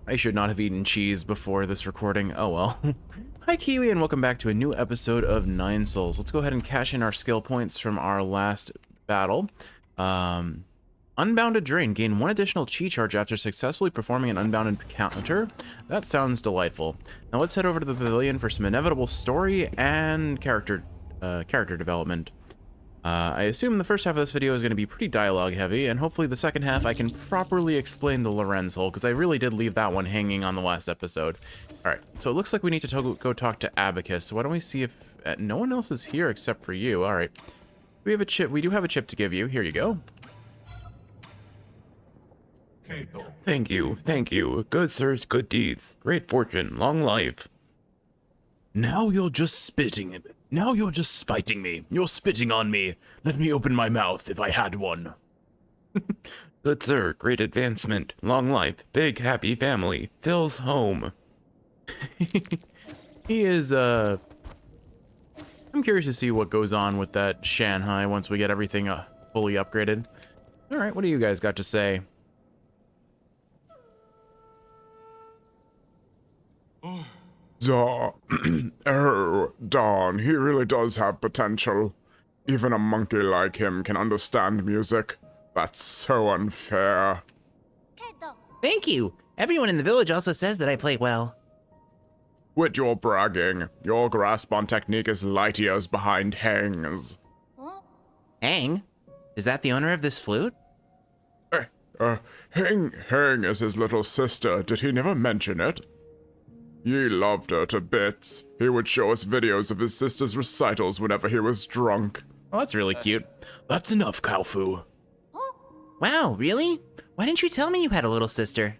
I should not have eaten cheese before this recording. Oh well. Hi Kiwi, and welcome back to a new episode of Nine Souls. Let's go ahead and cash in our skill points from our last battle. Unbounded Drain. Gain 1 additional chi charge after successfully performing an unbounded counter. That sounds delightful. Now let's head over to the pavilion for some inevitable story and character development. I assume the first half of this video is going to be pretty dialogue heavy, and hopefully the second half I can properly explain the Lorenz hole, because I really did leave that one hanging on the last episode. Alright, so it looks like we need to go talk to Abacus, so why don't we see if... no one else is here except for you. Alright. We have a chip. We do have a chip to give you. Here you go. Thank you. Thank you. Good sirs, good deeds. Great fortune. Long life. Now you're just spiting. Now you're just spiting me. You're spitting on me. Let me open my mouth if I had one. Good sir, great advancement. Long life. Big happy family. Phil's home. He is, I'm curious to see what goes on with that Shanghai once we get everything fully upgraded. Alright, what do you guys got to say? Oh, darn, he really does have potential. Even a monkey like him can understand music. That's so unfair. Thank you. Everyone in the village also says that I play well. Quit your bragging. Your grasp on technique is light years behind Hang's. Hang? Is that the owner of this flute? Hang is his little sister. Did he never mention it? He loved her to bits. He would show us videos of his sister's recitals whenever he was drunk. Oh, that's really cute. That's enough, Kaofu. Wow, really? Why didn't you tell me you had a little sister?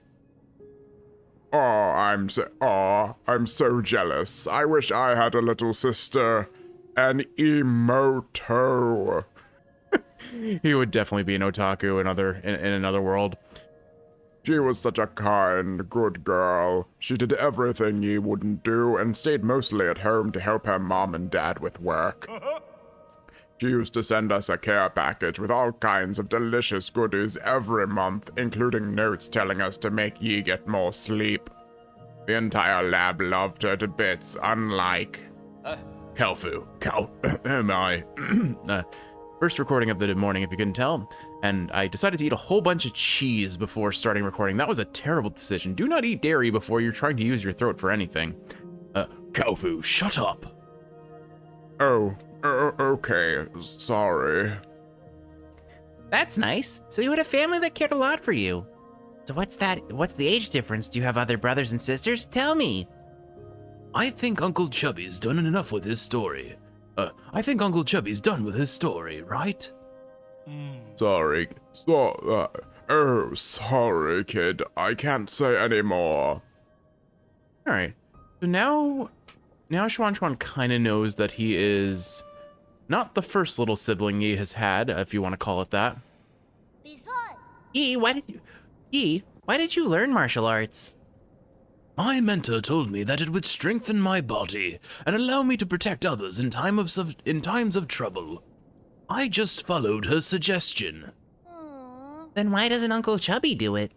I'm so jealous. I wish I had a little sister. An emoto. He would definitely be an otaku in another world. She was such a kind, good girl. She did everything ye wouldn't do and stayed mostly at home to help her mom and dad with work. She used to send us a care package with all kinds of delicious goodies every month, including notes telling us to make ye get more sleep. The entire lab loved her to bits, unlike... Kaofu. Am I? First recording of the morning, if you couldn't tell, and I decided to eat a whole bunch of cheese before starting recording. That was a terrible decision. Do not eat dairy before you're trying to use your throat for anything. Kaofu, shut up. Okay, sorry. That's nice. So you had a family that cared a lot for you. So what's the age difference? Do you have other brothers and sisters? Tell me. I think Uncle Chubby's done enough with his story. I think Uncle Chubby's done with his story, right? Sorry. Sorry, kid. I can't say any more. Alright. So now Xuan kind of knows that he is not the first little sibling he has had, if you want to call it that. Yi, why did you learn martial arts? My mentor told me that it would strengthen my body and allow me to protect others in times of trouble. I just followed her suggestion. Then why doesn't Uncle Chubby do it?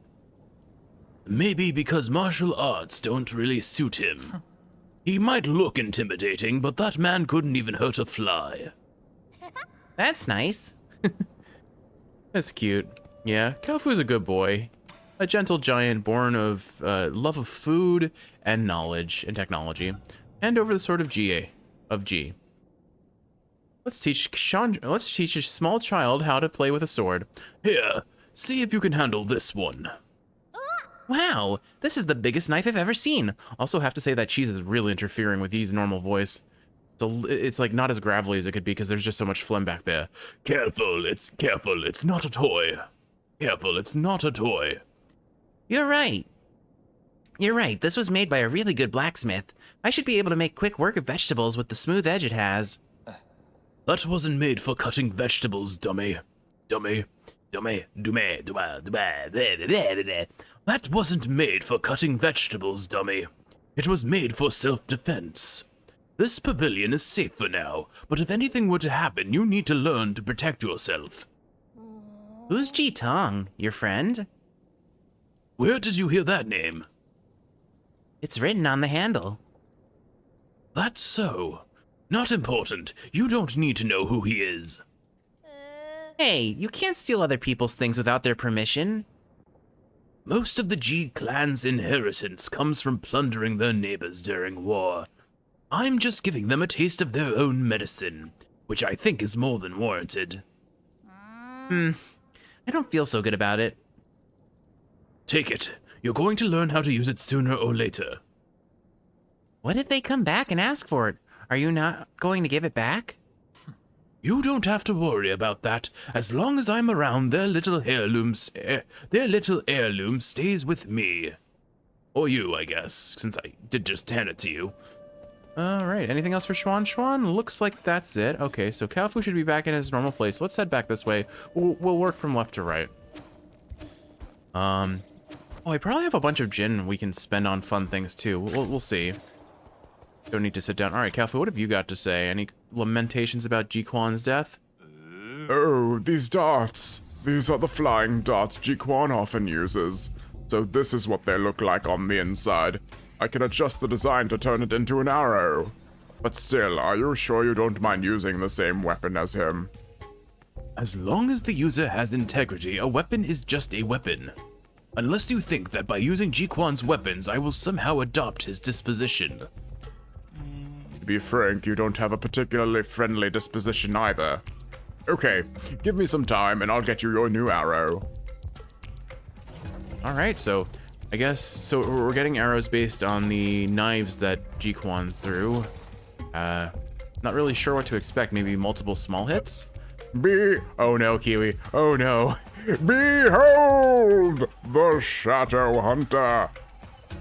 Maybe because martial arts don't really suit him. He might look intimidating, but that man couldn't even hurt a fly. That's nice. That's cute. Yeah, Kaofu's a good boy. A gentle giant born of love of food and knowledge and technology. And over the sword of G. Let's teach a small child how to play with a sword. Here, see if you can handle this one. Wow, this is the biggest knife I've ever seen. Also have to say that cheese is really interfering with Yi's normal voice. So it's like not as gravelly as it could be because there's just so much phlegm back there. Careful, it's not a toy. Careful, it's not a toy. You're right. This was made by a really good blacksmith. I should be able to make quick work of vegetables with the smooth edge it has. That wasn't made for cutting vegetables, dummy. That wasn't made for cutting vegetables, dummy. It was made for self-defense. This pavilion is safe for now, but if anything were to happen, you need to learn to protect yourself. Who's Ji Tong, your friend? Where did you hear that name? It's written on the handle. That's so. Not important. You don't need to know who he is. Hey, you can't steal other people's things without their permission. Most of the G clan's inheritance comes from plundering their neighbors during war. I'm just giving them a taste of their own medicine, which I think is more than warranted. I don't feel so good about it. Take it. You're going to learn how to use it sooner or later. What if they come back and ask for it? Are you not going to give it back? You don't have to worry about that. As long as I'm around, their little heirloom stays with me. Or you, I guess, since I did just hand it to you. All right, anything else for Schwan? Looks like that's it. Okay, so Kalfu should be back in his normal place. Let's head back this way. We'll work from left to right. Oh, I probably have a bunch of Jin we can spend on fun things too. We'll see. Don't need to sit down. All right, Kalfu, what have you got to say? Any lamentations about Ji-Quan's death? Oh, these darts. These are the flying darts Ji-Quan often uses. So this is what they look like on the inside. I can adjust the design to turn it into an arrow. But still, are you sure you don't mind using the same weapon as him? As long as the user has integrity, a weapon is just a weapon. Unless you think that by using Ji-Quan's weapons, I will somehow adopt his disposition. To be frank, you don't have a particularly friendly disposition either. Okay, give me some time and I'll get you your new arrow. All right, so I guess we're getting arrows based on the knives that Ji-Quan threw. Not really sure what to expect. Maybe multiple small hits? Oh no, Kiwi. Oh no. Behold! The Shadow Hunter!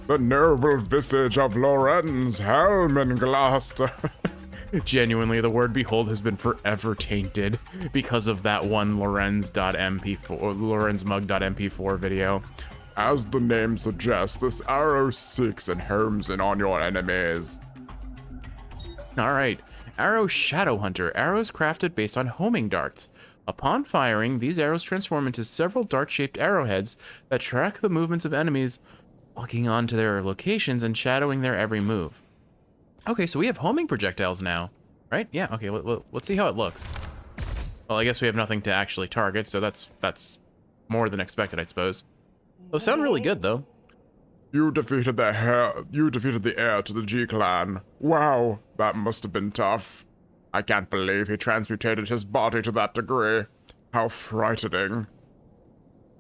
The noble visage of Lorenz Helmenglaster. Genuinely, the word behold has been forever tainted because of that one lorenzmug.mp4 video. As the name suggests, this arrow seeks and homes in on your enemies. All right, Arrow Shadow Hunter. Arrows crafted based on homing darts. Upon firing, these arrows transform into several dart-shaped arrowheads that track the movements of enemies, locking onto their locations and shadowing their every move. Okay, so we have homing projectiles now, right? Yeah, okay, let's see how it looks. Well, I guess we have nothing to actually target, so that's more than expected, I suppose. Those sound really good, though. You defeated the heir to the G-Clan. Wow, that must have been tough. I can't believe he transmutated his body to that degree. How frightening.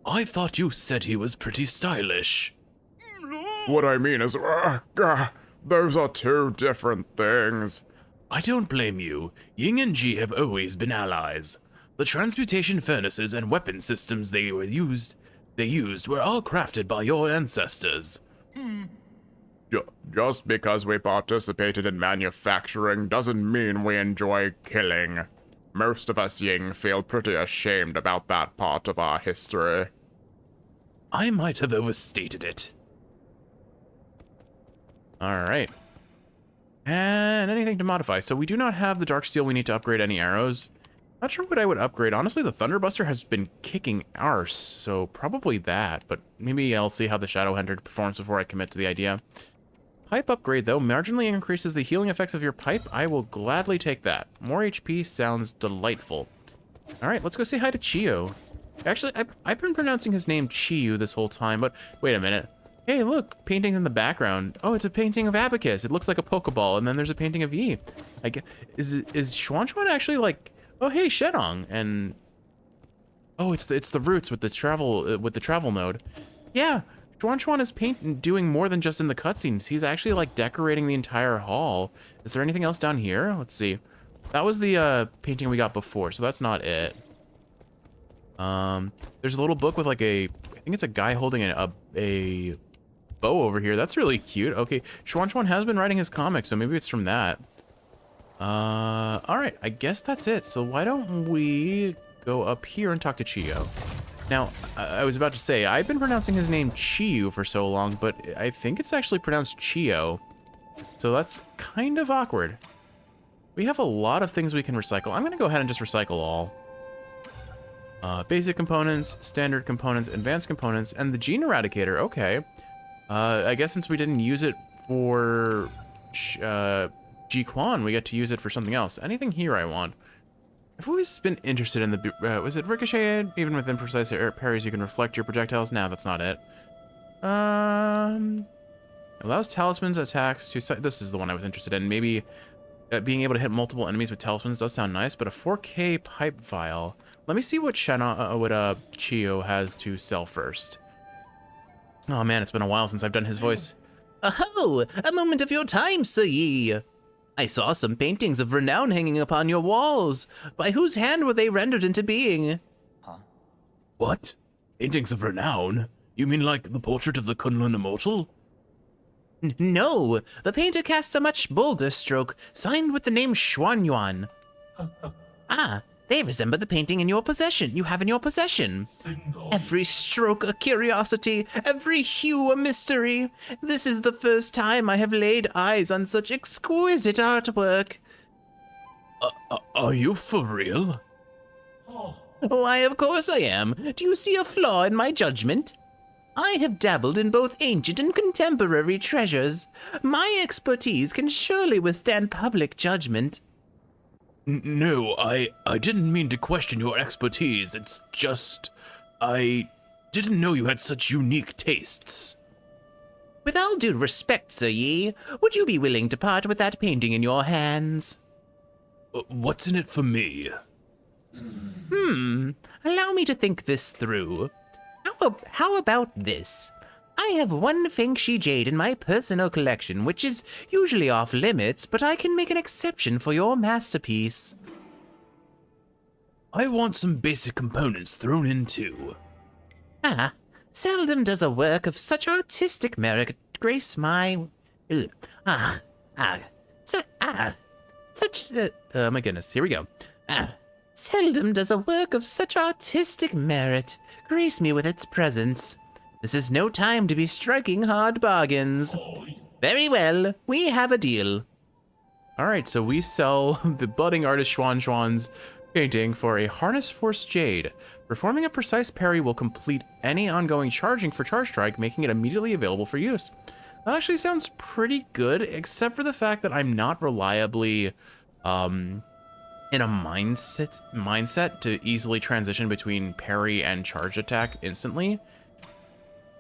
I thought you said he was pretty stylish. What I mean is, those are two different things. I don't blame you. Ying and Ji have always been allies. The transmutation furnaces and weapon systems they used were all crafted by your ancestors. Just because we participated in manufacturing doesn't mean we enjoy killing. Most of us Ying feel pretty ashamed about that part of our history. I might have overstated it. All right. And anything to modify. So we do not have the Dark Steel we need to upgrade any arrows. Not sure what I would upgrade. Honestly, the Thunderbuster has been kicking arse, so probably that. But maybe I'll see how the Shadow Hunter performs before I commit to the idea. Pipe upgrade, though, marginally increases the healing effects of your pipe. I will gladly take that. More HP sounds delightful. All right, let's go say hi to Chiyo. Actually, I've been pronouncing his name Chiyu this whole time, but wait a minute. Hey, look, paintings in the background. Oh, it's a painting of Abacus. It looks like a Pokeball, and then there's a painting of Yi. Is Xuan actually like... Oh, hey, Shedong, and... Oh, it's the roots with the travel node. Yeah, Xuan is doing more than just in the cutscenes. He's actually, like, decorating the entire hall. Is there anything else down here? Let's see. That was the painting we got before, so that's not it. There's a little book with, like, I think it's a guy holding a bow over here. That's really cute. Okay, Xuan has been writing his comics, so maybe it's from that. All right, I guess that's it. So why don't we go up here and talk to Chiyo? Now, I was about to say, I've been pronouncing his name Chiyu for so long, but I think it's actually pronounced Chiyo. So that's kind of awkward. We have a lot of things we can recycle. I'm gonna go ahead and just recycle all. Basic components, standard components, advanced components, and the gene eradicator. Okay. I guess since we didn't use it for Ji Quan, we get to use it for something else. Anything here I want. I've always been interested in the, was it Ricochet? Even with imprecise parries, you can reflect your projectiles. No, that's not it. Allows talismans attacks to, this is the one I was interested in. Maybe being able to hit multiple enemies with talismans does sound nice, but a 4K pipe vial. Let me see what Chio has to sell first. Oh man, it's been a while since I've done his voice. Oh, a moment of your time, Sir Yi. I saw some paintings of renown hanging upon your walls. By whose hand were they rendered into being? What? Paintings of renown? You mean like the portrait of the Kunlun Immortal? No, the painter casts a much bolder stroke, signed with the name Xuanyuan. Ah, they resemble the painting in your possession. You have in your possession. Every stroke a curiosity, every hue a mystery. This is the first time I have laid eyes on such exquisite artwork. Are you for real? Why, of course I am. Do you see a flaw in my judgment? I have dabbled in both ancient and contemporary treasures. My expertise can surely withstand public judgment. No, I didn't mean to question your expertise. It's just, I didn't know you had such unique tastes. With all due respect, Sir Yi, would you be willing to part with that painting in your hands? What's in it for me? Allow me to think this through. How about this? I have one Fengshi jade in my personal collection, which is usually off limits, but I can make an exception for your masterpiece. I want some basic components thrown in too. Ah, seldom does a work of such artistic merit grace my... oh my goodness, here we go. Seldom does a work of such artistic merit grace me with its presence. This is no time to be striking hard bargains. Very well, we have a deal. All right, so we sell the budding artist Xuan's painting for a Harness Force Jade. Performing a precise parry will complete any ongoing charging for Charge Strike, making it immediately available for use. That actually sounds pretty good, except for the fact that I'm not reliably in a mindset to easily transition between parry and charge attack instantly.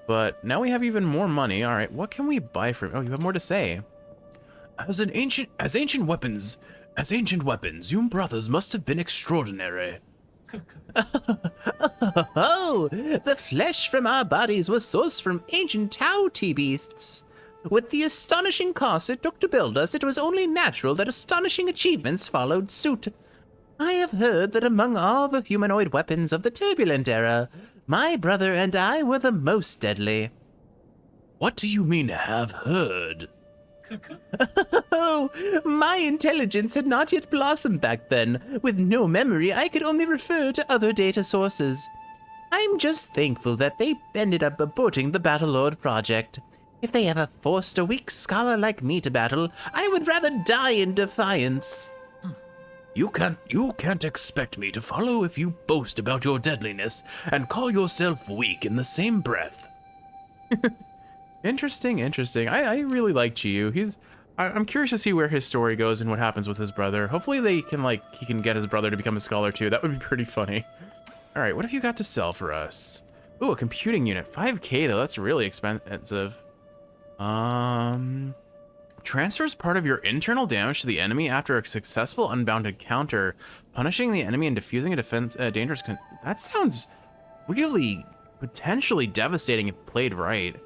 But now we have even more money. All right, what can we buy from? Oh, you have more to say. As ancient weapons, you brothers must have been extraordinary. Oh, the flesh from our bodies was sourced from ancient Tao tea beasts. With the astonishing cost it took to build us, it was only natural that astonishing achievements followed suit. I have heard that among all the humanoid weapons of the turbulent era, my brother and I were the most deadly. What do you mean, have heard? Oh, my intelligence had not yet blossomed back then. With no memory, I could only refer to other data sources. I'm just thankful that they ended up aborting the Battlelord project. If they ever forced a weak scholar like me to battle, I would rather die in defiance. You can't expect me to follow if you boast about your deadliness and call yourself weak in the same breath. Interesting. I really like Chiyu. I'm curious to see where his story goes and what happens with his brother. Hopefully he can get his brother to become a scholar too. That would be pretty funny. All right, what have you got to sell for us? Ooh, a computing unit. 5K though, that's really expensive. Transfers part of your internal damage to the enemy after a successful unbound encounter, punishing the enemy and defusing a dangerous that sounds really potentially devastating if played right.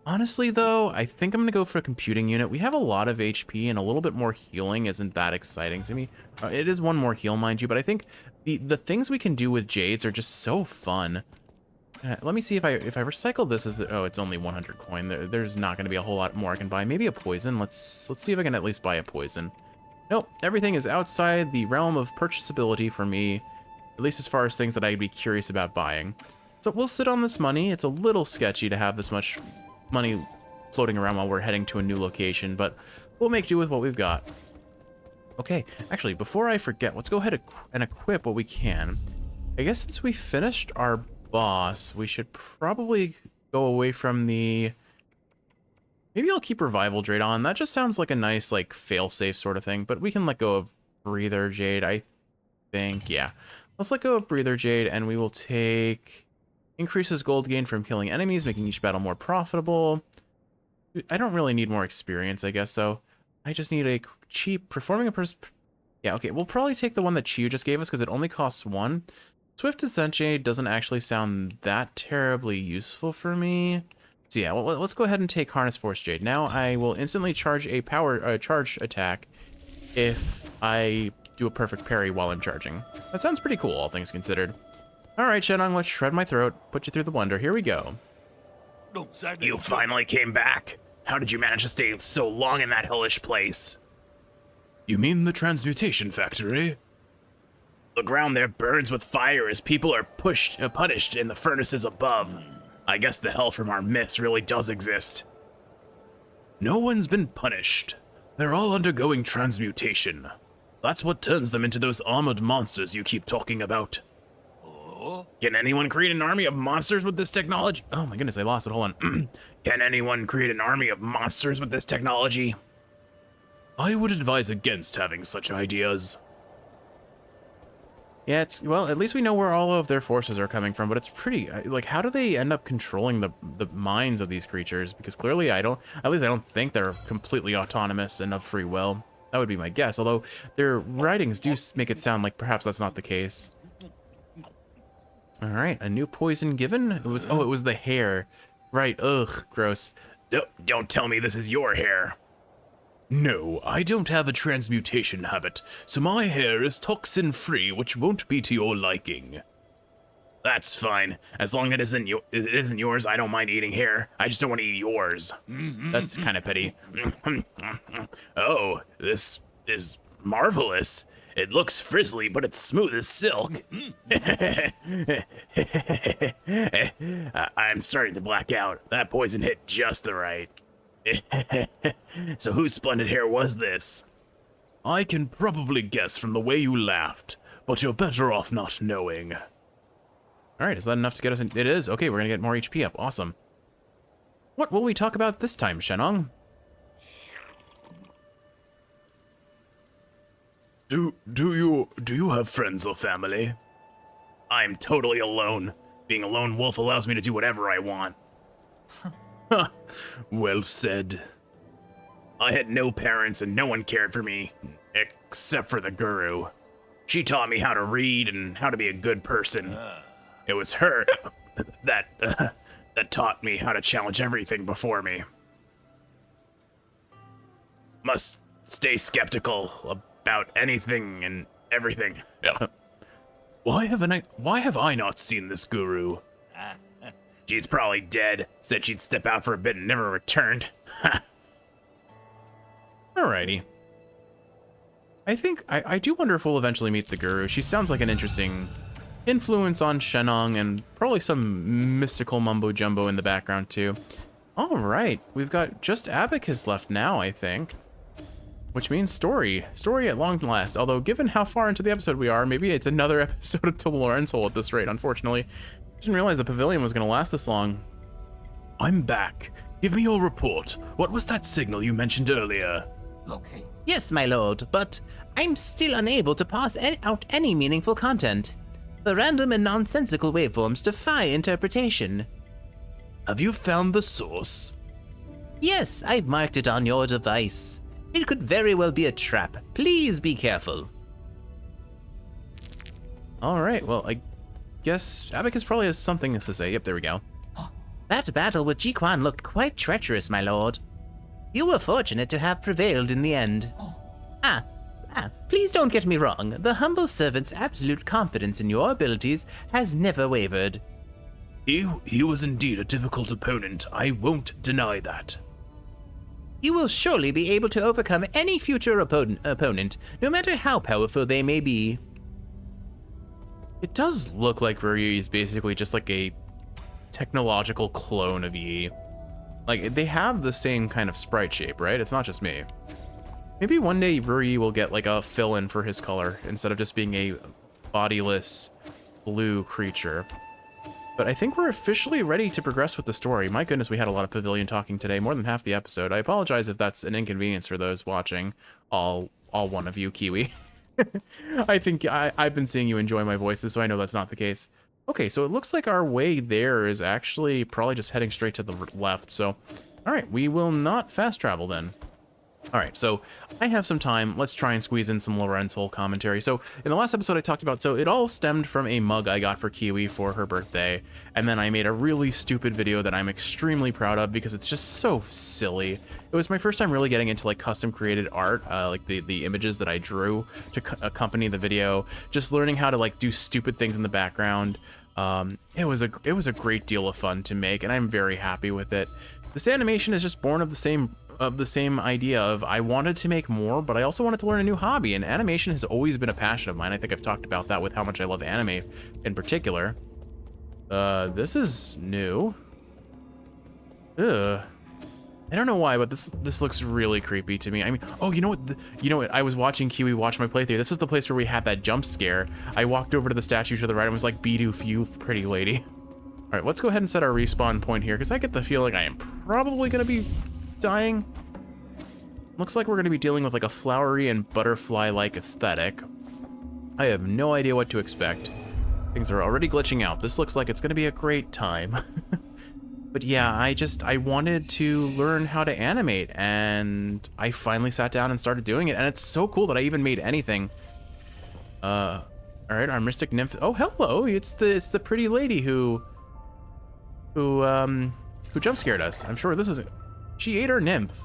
Honestly though, I think I'm gonna go for a computing unit. We have a lot of HP and a little bit more healing isn't that exciting to me. It is one more heal, mind you, but I think the things we can do with Jades are just so fun. Let me see if I recycle this oh, it's only 100 coin. There's not going to be a whole lot more I can buy. Maybe a poison. Let's see if I can at least buy a poison. Nope, everything is outside the realm of purchasability for me, at least as far as things that I'd be curious about buying. So we'll sit on this money. It's a little sketchy to have this much money floating around while we're heading to a new location, but we'll make do with what we've got. Okay, actually, before I forget, let's go ahead and equip what we can. I guess since we finished our boss, we should probably go away from the... Maybe I'll keep Revival Jade on. That just sounds like a nice, like, fail-safe sort of thing. But we can let go of Breather Jade, I think. Yeah. Let's let go of Breather Jade, and we will take... Increases gold gain from killing enemies, making each battle more profitable. I don't really need more experience, I guess, so... I just need a cheap... Performing a Yeah, okay, we'll probably take the one that Chiyu just gave us, because it only costs 1. Swift Descent Jade doesn't actually sound that terribly useful for me. So yeah, well, let's go ahead and take Harness Force Jade. Now I will instantly charge a charge attack if I do a perfect parry while I'm charging. That sounds pretty cool, all things considered. All right, Shenong, let's shred my throat, put you through the blender. Here we go. You finally came back. How did you manage to stay so long in that hellish place? You mean the transmutation factory? The ground there burns with fire as people are punished in the furnaces above. I guess the hell from our myths really does exist. No one's been punished. They're all undergoing transmutation. That's what turns them into those armored monsters you keep talking about. Can anyone create an army of monsters with this technology? Oh my goodness, I lost it. Hold on. Can anyone create an army of monsters with this technology? I would advise against having such ideas. Yeah, well, at least we know where all of their forces are coming from, but it's pretty, like, how do they end up controlling the minds of these creatures? Because clearly at least I don't think they're completely autonomous and of free will. That would be my guess, although their writings do make it sound like perhaps that's not the case. All right, a new poison given? It was the hair. Right, ugh, gross. Don't tell me this is your hair. No, I don't have a transmutation habit, so my hair is toxin-free, which won't be to your liking. That's fine. As long as it isn't yours, I don't mind eating hair. I just don't want to eat yours. That's kind of petty. Oh, this is marvelous. It looks frizzly, but it's smooth as silk. I'm starting to black out. That poison hit just the right. So whose splendid hair was this? I can probably guess from the way you laughed, but you're better off not knowing. All right, is that enough to get us in? It is. Okay, we're gonna get more HP up. Awesome. What will we talk about this time, Shenong? Do you have friends or family? I'm totally alone. Being a lone wolf allows me to do whatever I want. Well said. I had no parents and no one cared for me, except for the guru. She taught me how to read and how to be a good person. It was her that taught me how to challenge everything before me. Must stay skeptical about anything and everything. Why have I not seen this guru? She's probably dead. Said she'd step out for a bit and never returned. Alrighty. I think, I do wonder if we'll eventually meet the guru. She sounds like an interesting influence on Shenong and probably some mystical mumbo-jumbo in the background too. Alright, we've got just Abacus left now, I think. Which means story. Story at long last. Although, given how far into the episode we are, maybe it's another episode of Lorenz Hole at this rate, unfortunately. Didn't realize the pavilion was going to last this long. I'm back. Give me your report. What was that signal you mentioned earlier? Okay. Yes, my lord, but I'm still unable to parse out any meaningful content. The random and nonsensical waveforms defy interpretation. Have you found the source? Yes, I've marked it on your device. It could very well be a trap. Please be careful. Alright, well, I guess Abacus probably has something to say. Yep, there we go. That battle with Jiquan looked quite treacherous, my lord. You were fortunate to have prevailed in the end. Please don't get me wrong. The humble servant's absolute confidence in your abilities has never wavered. He was indeed a difficult opponent. I won't deny that. You will surely be able to overcome any future opponent, no matter how powerful they may be. It does look like Ruri is basically just like a technological clone of Yi. Like, they have the same kind of sprite shape, right? It's not just me. Maybe one day Ruri will get like a fill-in for his color instead of just being a bodiless blue creature. But I think we're officially ready to progress with the story. My goodness, we had a lot of Pavilion talking today, more than half the episode. I apologize if that's an inconvenience for those watching, all one of you, Kiwi. I think I've been seeing you enjoy my voices, so I know that's not the case. Okay, so it looks like our way there is actually probably just heading straight to the left. So, all right, we will not fast travel then. All right, so I have some time. Let's try and squeeze in some Lorenz commentary. So in the last episode I talked about, so it all stemmed from a mug I got for Kiwi for her birthday. And then I made a really stupid video that I'm extremely proud of because it's just so silly. It was my first time really getting into like custom created art, like the images that I drew to accompany the video, just learning how to like do stupid things in the background. It was a great deal of fun to make, and I'm very happy with it. This animation is just born of the same idea of I wanted to make more, but I also wanted to learn a new hobby, and animation has always been a passion of mine. I think I've talked about that with how much I love anime in particular. This is new. Ugh. I don't know why, but this looks really creepy to me. I mean, oh, you know what? I was watching Kiwi watch my playthrough. This is the place where we had that jump scare. I walked over to the statue to the right and was like, "Bidoof, you pretty lady." All right, let's go ahead and set our respawn point here, because I get the feeling I am probably gonna be dying. Looks like we're going to be dealing with like a flowery and butterfly-like aesthetic. I have no idea what to expect. Things are already glitching out. This looks like it's going to be a great time. But yeah, I wanted to learn how to animate, and I finally sat down and started doing it, and it's so cool that I even made anything. All right, our mystic nymph. Oh, hello! It's the pretty lady who jump scared us. I'm sure this is. She ate our nymph.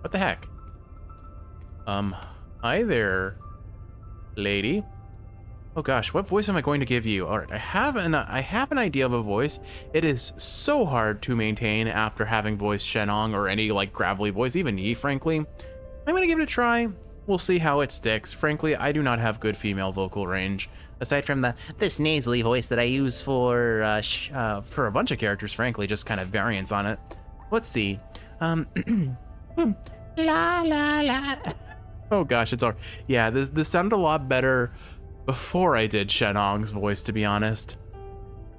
What the heck? Hi there, lady. Oh gosh, what voice am I going to give you? All right, I have an idea of a voice. It is so hard to maintain after having voiced Shenong or any like gravelly voice, even Yi, frankly. I'm gonna give it a try. We'll see how it sticks. Frankly, I do not have good female vocal range, aside from this nasally voice that I use for a bunch of characters, frankly, just kind of variants on it. Let's see. La la la. Oh gosh, it's all yeah. This sounded a lot better before I did Shenong's voice, to be honest.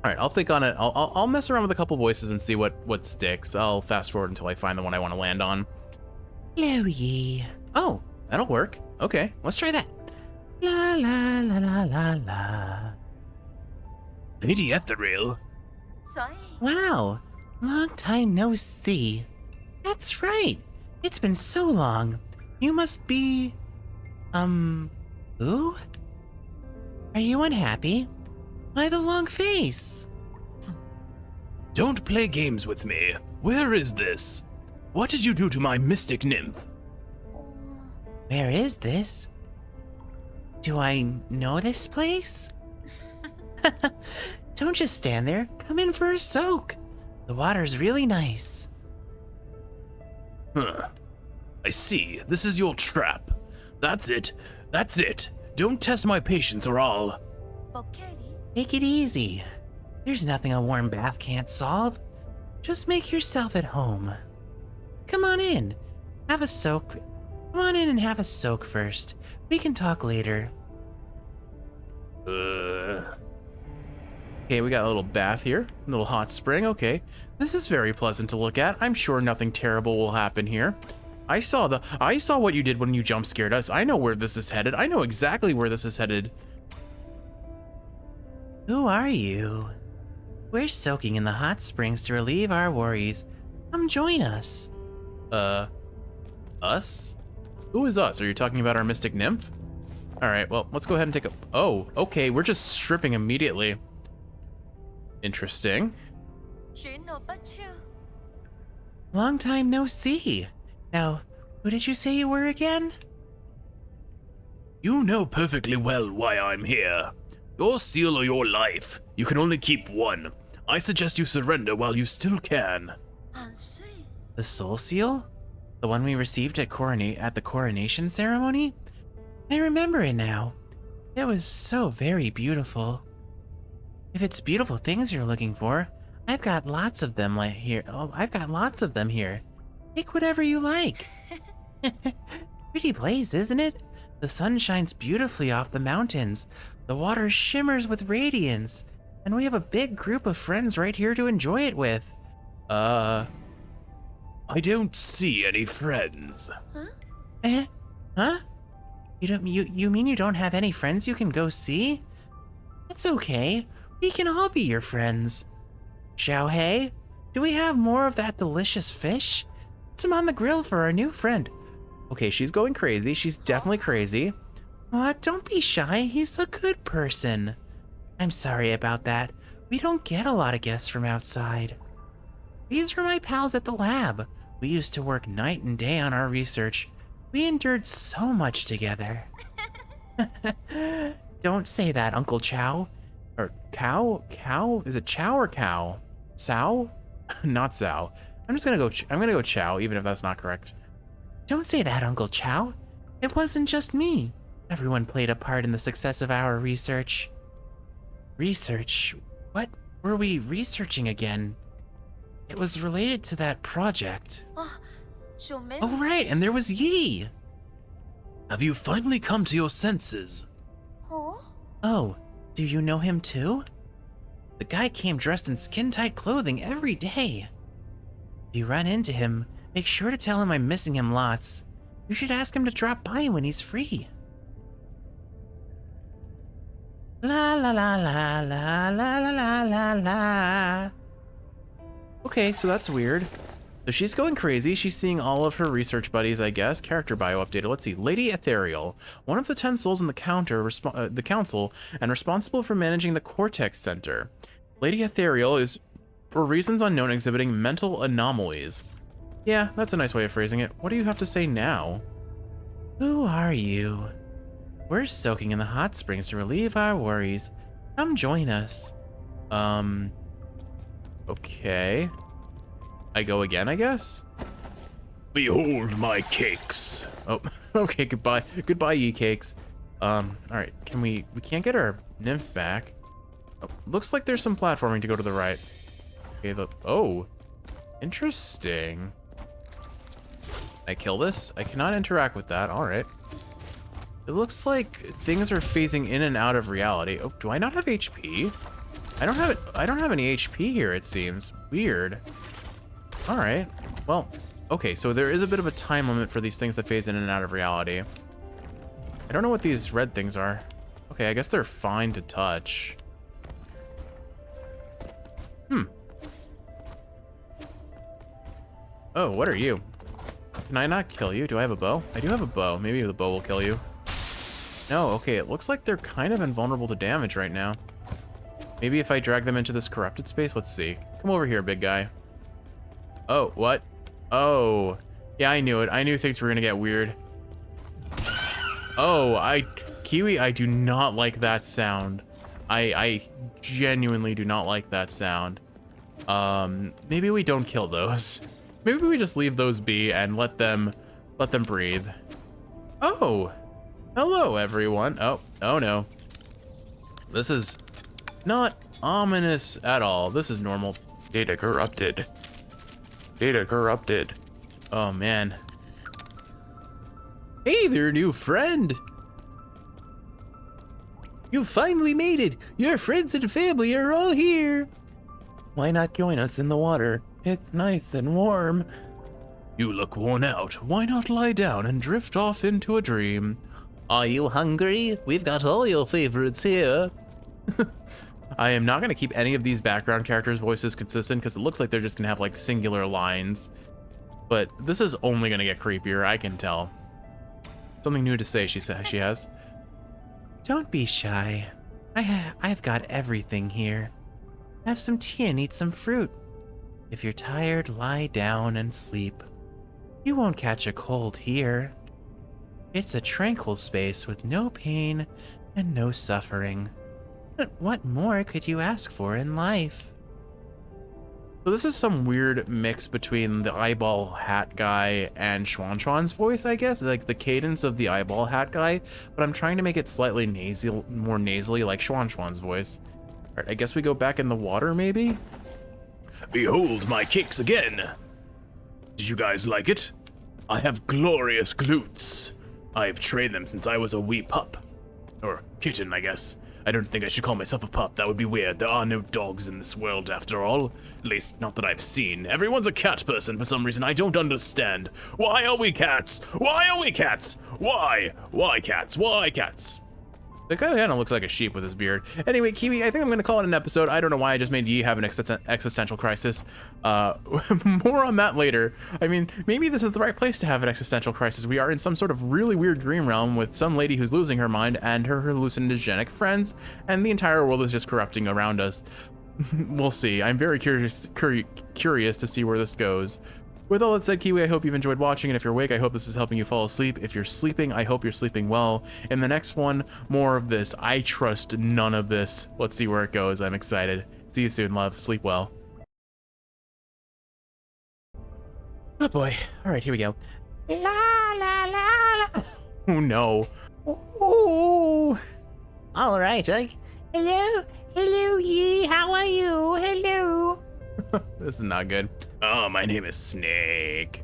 All right, I'll think on it. I'll mess around with a couple voices and see what sticks. I'll fast forward until I find the one I want to land on. Hello, Yi. Oh, that'll work. Okay, let's try that. La la la la la la. Lady Ethereal. Wow, long time no see. That's right. It's been so long. You must be, who? Are you unhappy? Why the long face? Don't play games with me. Where is this? What did you do to my mystic nymph? Where is this? Do I know this place? Don't just stand there. Come in for a soak. The water's really nice. Huh. I see. This is your trap. That's it. That's it. Don't test my patience or I'll... Take it easy. There's nothing a warm bath can't solve. Just make yourself at home. Come on in. Have a soak. Come on in and have a soak first. We can talk later. Okay, we got a little bath here. A little hot spring. Okay. This is very pleasant to look at. I'm sure nothing terrible will happen here. I saw what you did when you jump scared us. I know where this is headed. I know exactly where this is headed. Who are you? We're soaking in the hot springs to relieve our worries. Come join us. Us? Who is us? Are you talking about our mystic nymph? All right, well, let's go ahead and take a... Oh, okay, we're just stripping immediately. Interesting. Long time no see. Now, who did you say you were again? You know perfectly well why I'm here. Your seal or your life. You can only keep one. I suggest you surrender while you still can. The soul seal? The one we received at the coronation ceremony? I remember it now. It was so very beautiful. If it's beautiful things you're looking for, I've got lots of them here. Oh, I've got lots of them here. Take whatever you like. Pretty place, isn't it? The sun shines beautifully off the mountains. The water shimmers with radiance. And we have a big group of friends right here to enjoy it with. I don't see any friends. Eh? Huh? You mean you don't have any friends you can go see? It's okay. We can all be your friends. Xiaohei, do we have more of that delicious fish? Put some on the grill for our new friend. Okay, she's going crazy. She's definitely crazy. Don't be shy. He's a good person. I'm sorry about that. We don't get a lot of guests from outside. These are my pals at the lab. We used to work night and day on our research. We endured so much together. Don't say that, Uncle Chow. Or cow? Cow? Is it Chow or cow? Sow? Not Sow. I'm gonna go Chow, even if that's not correct. Don't say that, Uncle Chow. It wasn't just me. Everyone played a part in the success of our research. Research? What were we researching again? It was related to that project. Oh right, and there was Yi! Have you finally come to your senses? Oh, do you know him too? The guy came dressed in skin-tight clothing every day. If you run into him, make sure to tell him I'm missing him lots. You should ask him to drop by when he's free. La la la la la la la la la. Okay, so that's weird. So she's going crazy. She's seeing all of her research buddies, I guess. Character bio updated. Let's see. Lady Ethereal, one of the 10 souls in the council and responsible for managing the Cortex Center. Lady Ethereal is, for reasons unknown, exhibiting mental anomalies. Yeah, that's a nice way of phrasing it. What do you have to say now? Who are you? We're soaking in the hot springs to relieve our worries. Come join us. Okay. I go again, I guess? Behold my cakes. Oh, okay, goodbye. Goodbye, ye cakes. Alright, we can't get our nymph back. Oh, looks like there's some platforming to go to the right. Okay, oh. Interesting. I kill this? I cannot interact with that, alright. It looks like things are phasing in and out of reality. Oh, do I not have HP? I don't have any HP here, it seems. Weird. Alright. Well, okay, so there is a bit of a time limit for these things that phase in and out of reality. I don't know what these red things are. Okay, I guess they're fine to touch. Oh, what are you? Can I not kill you? Do I have a bow? I do have a bow. Maybe the bow will kill you. No, okay, it looks like they're kind of invulnerable to damage right now. Maybe if I drag them into this corrupted space, let's see. Come over here, big guy. Oh, what? Oh, yeah, I knew it. I knew things were gonna get weird. Oh, Kiwi, I do not like that sound. I genuinely do not like that sound. Maybe we don't kill those. Maybe we just leave those be and let them breathe. Oh, hello everyone. Oh no. This is not ominous at all. This is normal. Data corrupted. Data corrupted. Oh man. Hey there, new friend. You finally made it. Your friends and family are all here. Why not join us in the water? It's nice and warm. You look worn out. Why not lie down and drift off into a dream? Are you hungry? We've got all your favorites here. I am not going to keep any of these background characters' voices consistent because it looks like they're just going to have like singular lines. But this is only going to get creepier, I can tell. Something new to say, she has. Don't be shy. I've got everything here. Have some tea and eat some fruit. If you're tired, lie down and sleep. You won't catch a cold here. It's a tranquil space with no pain and no suffering. But what more could you ask for in life? So this is some weird mix between the eyeball hat guy and Xuan's voice, I guess. Like the cadence of the eyeball hat guy, but I'm trying to make it slightly more nasally like Xuan's voice. All right, I guess we go back in the water, maybe? Behold my kicks again. Did you guys like it? I have glorious glutes. I've trained them since I was a wee pup. Or kitten, I guess. I don't think I should call myself a pup. That would be weird. There are no dogs in this world, after all. At least, not that I've seen. Everyone's a cat person for some reason. I don't understand. Why are we cats? Why are we cats? Why? Why cats? Why cats? The guy kind of looks like a sheep with his beard. Anyway, Kiwi, I think I'm going to call it an episode. I don't know why I just made Yi have an existential crisis. More on that later. I mean, maybe this is the right place to have an existential crisis. We are in some sort of really weird dream realm with some lady who's losing her mind and her hallucinogenic friends, and the entire world is just corrupting around us. We'll see. I'm very curious to see where this goes. With all that said, Kiwi, I hope you've enjoyed watching, and if you're awake, I hope this is helping you fall asleep. If you're sleeping, I hope you're sleeping well. In the next one, more of this. I trust none of this. Let's see where it goes. I'm excited. See you soon, love. Sleep well. Oh boy. All right, here we go. La la la la. Oh no. Oh. All right, hello, hello, Yi. How are you? Hello. This is not good. Oh, my name is Snake.